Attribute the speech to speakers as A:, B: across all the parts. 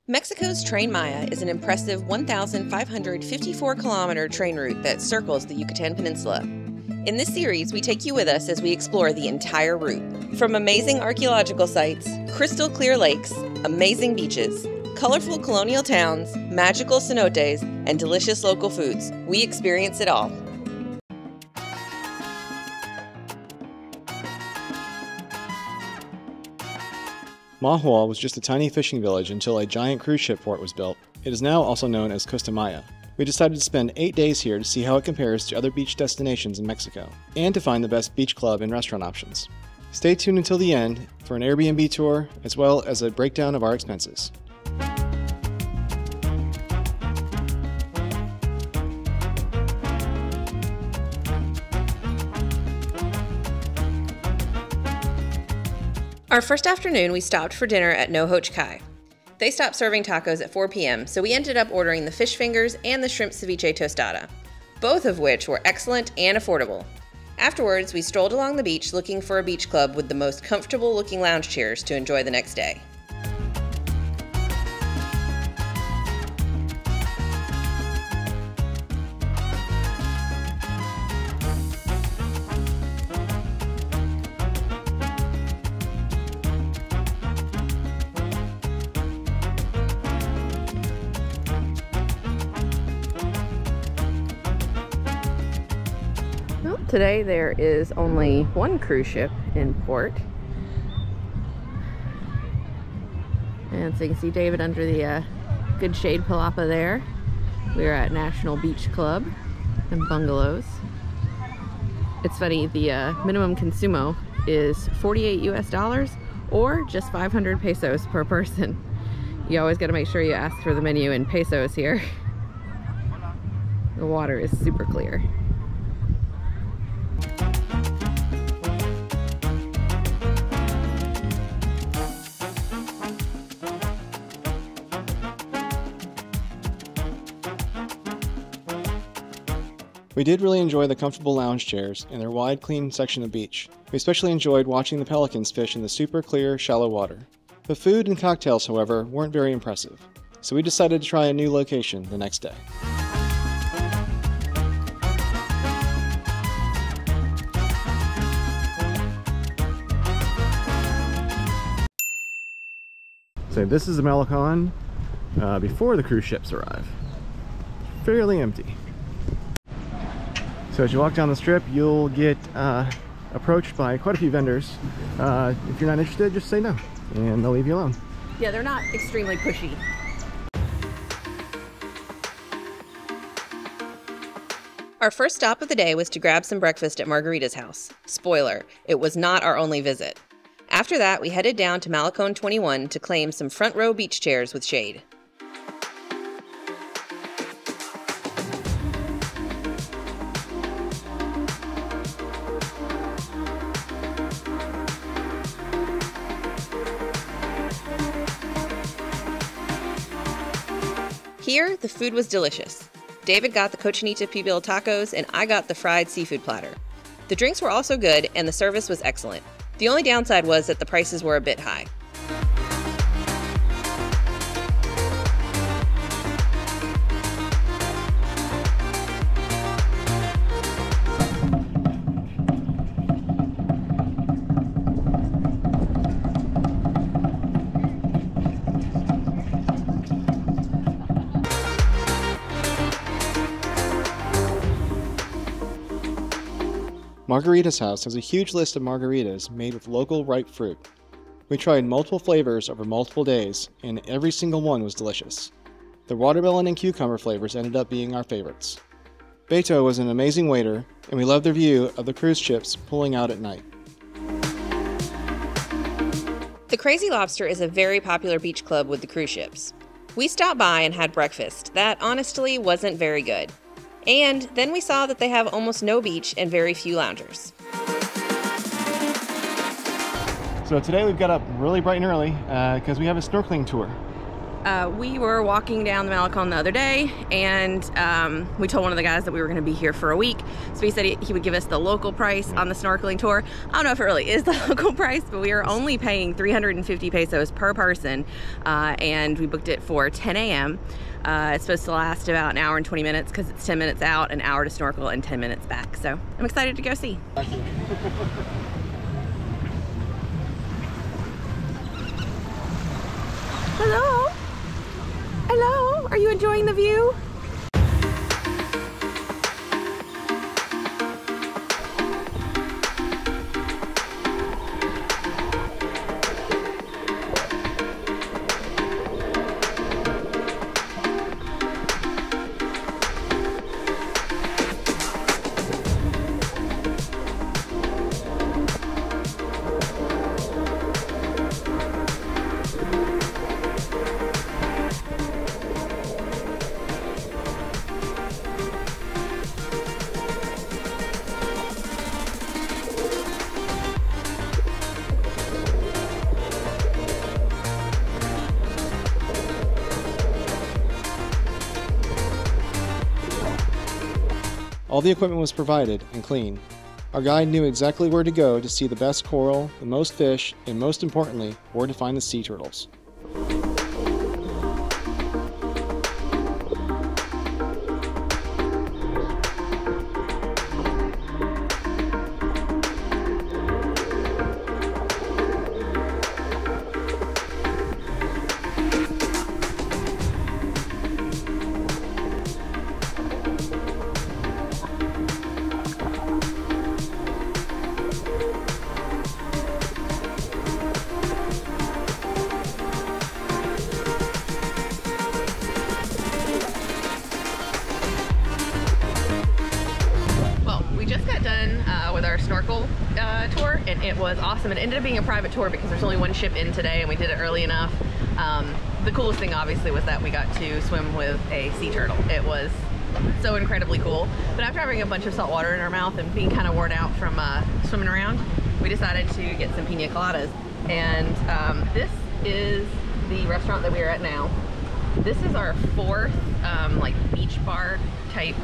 A: Mexico's Tren Maya is an impressive 1,554-kilometer train route that circles the Yucatan Peninsula. In this series, we take you with us as we explore the entire route. From amazing archaeological sites, crystal clear lakes, amazing beaches, colorful colonial towns, magical cenotes, and delicious local foods, we experience it all.
B: Mahahual was just a tiny fishing village until a giant cruise ship port was built. It is now also known as Costa Maya. We decided to spend 8 days here to see how it compares to other beach destinations in Mexico, and to find the best beach club and restaurant options. Stay tuned until the end for an Airbnb tour, as well as a breakdown of our expenses.
A: Our first afternoon, we stopped for dinner at Nohoch Kay. They stopped serving tacos at 4 p.m., so we ended up ordering the fish fingers and the shrimp ceviche tostada, both of which were excellent and affordable. Afterwards, we strolled along the beach looking for a beach club with the most comfortable-looking lounge chairs to enjoy the next day. Today there is only one cruise ship in port, and so you can see David under the good shade palapa there. We're at National Beach Club and Bungalows. It's funny, the minimum consumo is 48 US or just 500 pesos per person. You always got to make sure you ask for the menu in pesos here. The water is super clear.
B: We did really enjoy the comfortable lounge chairs and their wide, clean section of beach. We especially enjoyed watching the pelicans fish in the super clear, shallow water. The food and cocktails, however, weren't very impressive, so we decided to try a new location the next day. So this is the Malecón before the cruise ships arrive. Fairly empty. So as you walk down the strip, you'll get approached by quite a few vendors. If you're not interested, just say no, and they'll leave you alone.
A: Yeah, they're not extremely pushy. Our first stop of the day was to grab some breakfast at Margaritas House. Spoiler, it was not our only visit. After that, we headed down to Malecón 21 to claim some front row beach chairs with shade. Here, the food was delicious. David got the cochinita pibil tacos and I got the fried seafood platter. The drinks were also good and the service was excellent. The only downside was that the prices were a bit high.
B: Margaritas House has a huge list of margaritas made with local ripe fruit. We tried multiple flavors over multiple days, and every single one was delicious. The watermelon and cucumber flavors ended up being our favorites. Beto was an amazing waiter, and we loved their view of the cruise ships pulling out at night.
A: The Krazy Lobster is a very popular beach club with the cruise ships. We stopped by and had breakfast that honestly wasn't very good. And then we saw that they have almost no beach and very few loungers.
B: So today we've got up really bright and early because we have a snorkeling tour.
A: We were walking down the Malecón the other day, and we told one of the guys that we were going to be here for a week. So he said he would give us the local price on the snorkeling tour. I don't know if it really is the local price, but we are only paying 350 pesos per person, and we booked it for 10 a.m. It's supposed to last about an hour and 20 minutes because it's 10 minutes out, an hour to snorkel, and 10 minutes back. So I'm excited to go see. Hello? Hello? Are you enjoying the view?
B: All the equipment was provided and clean. Our guide knew exactly where to go to see the best coral, the most fish, and most importantly, where to find the sea turtles. With our snorkel tour, and it was awesome. It ended up being a private tour because there's only one ship in today and we did it early enough. The coolest thing obviously was that we got to swim with a sea turtle. It was so incredibly cool. But after having a bunch of salt water in our mouth and being kind of worn out from swimming around, we decided to get some pina coladas. And this is the restaurant that we are at now. This is our fourth like beach bar type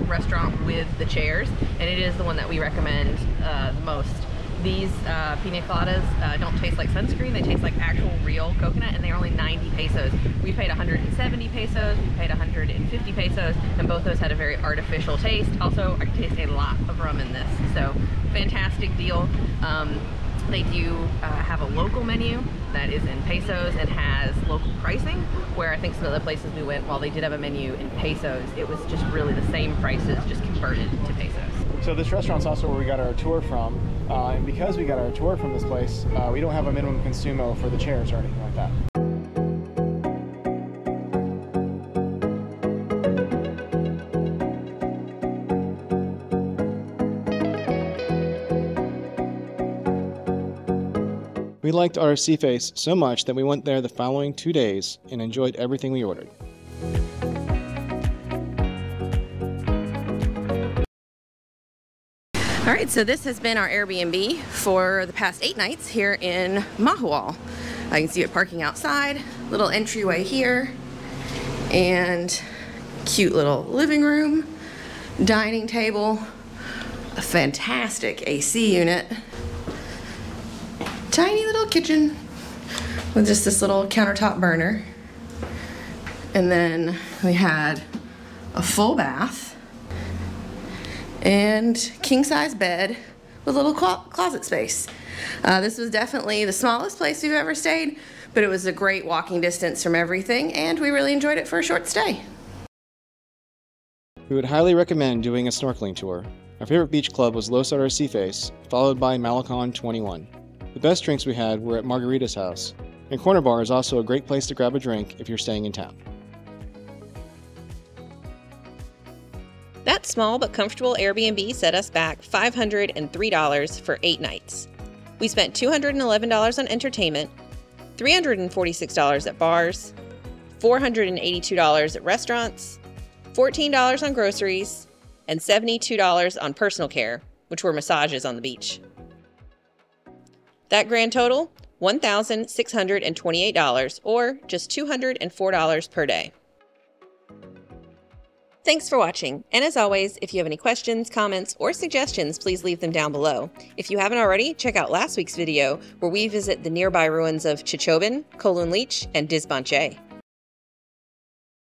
B: restaurant with the chairs, and it is the one that we recommend the most. These pina coladas don't taste like sunscreen, they taste like actual real coconut, and they're only 90 pesos. We paid 170 pesos, we paid 150 pesos, and both those had a very artificial taste. Also, I taste a lot of rum in this, so fantastic deal. They do have a local menu that is in pesos and has local pricing, where I think some of the places we went, while they did have a menu in pesos, it was just really the same prices, just converted to pesos. So this restaurant's also where we got our tour from, and because we got our tour from this place, we don't have a minimum consumo for the chairs or anything like that. We liked Arrecifes so much that we went there the following 2 days and enjoyed everything we ordered.
A: All right, so this has been our Airbnb for the past 8 nights here in Mahahual. I can see it parking outside, little entryway here, and cute little living room, dining table, a fantastic AC unit, tiny little kitchen with just this little countertop burner, and then we had a full bath and king-size bed with a little closet space. This was definitely the smallest place we've ever stayed, but it was a great walking distance from everything, and we really enjoyed it for a short stay.
B: We would highly recommend doing a snorkeling tour. Our favorite beach club was Los Arrecifes, followed by Malecón 21. The best drinks we had were at Margaritas House, and Corner Bar is also a great place to grab a drink if you're staying in town.
C: That small but comfortable Airbnb set us back $503 for 8 nights. We spent $211 on entertainment, $346 at bars, $482 at restaurants, $14 on groceries, and $72 on personal care, which were massages on the beach. That grand total $1,628, or just $204 per day. Thanks for watching, and as always, if you have any questions, comments, or suggestions, please leave them down below. If you haven't already, check out last week's video where we visit the nearby ruins of Chichobin, Kolun Leach, and Dizbanche.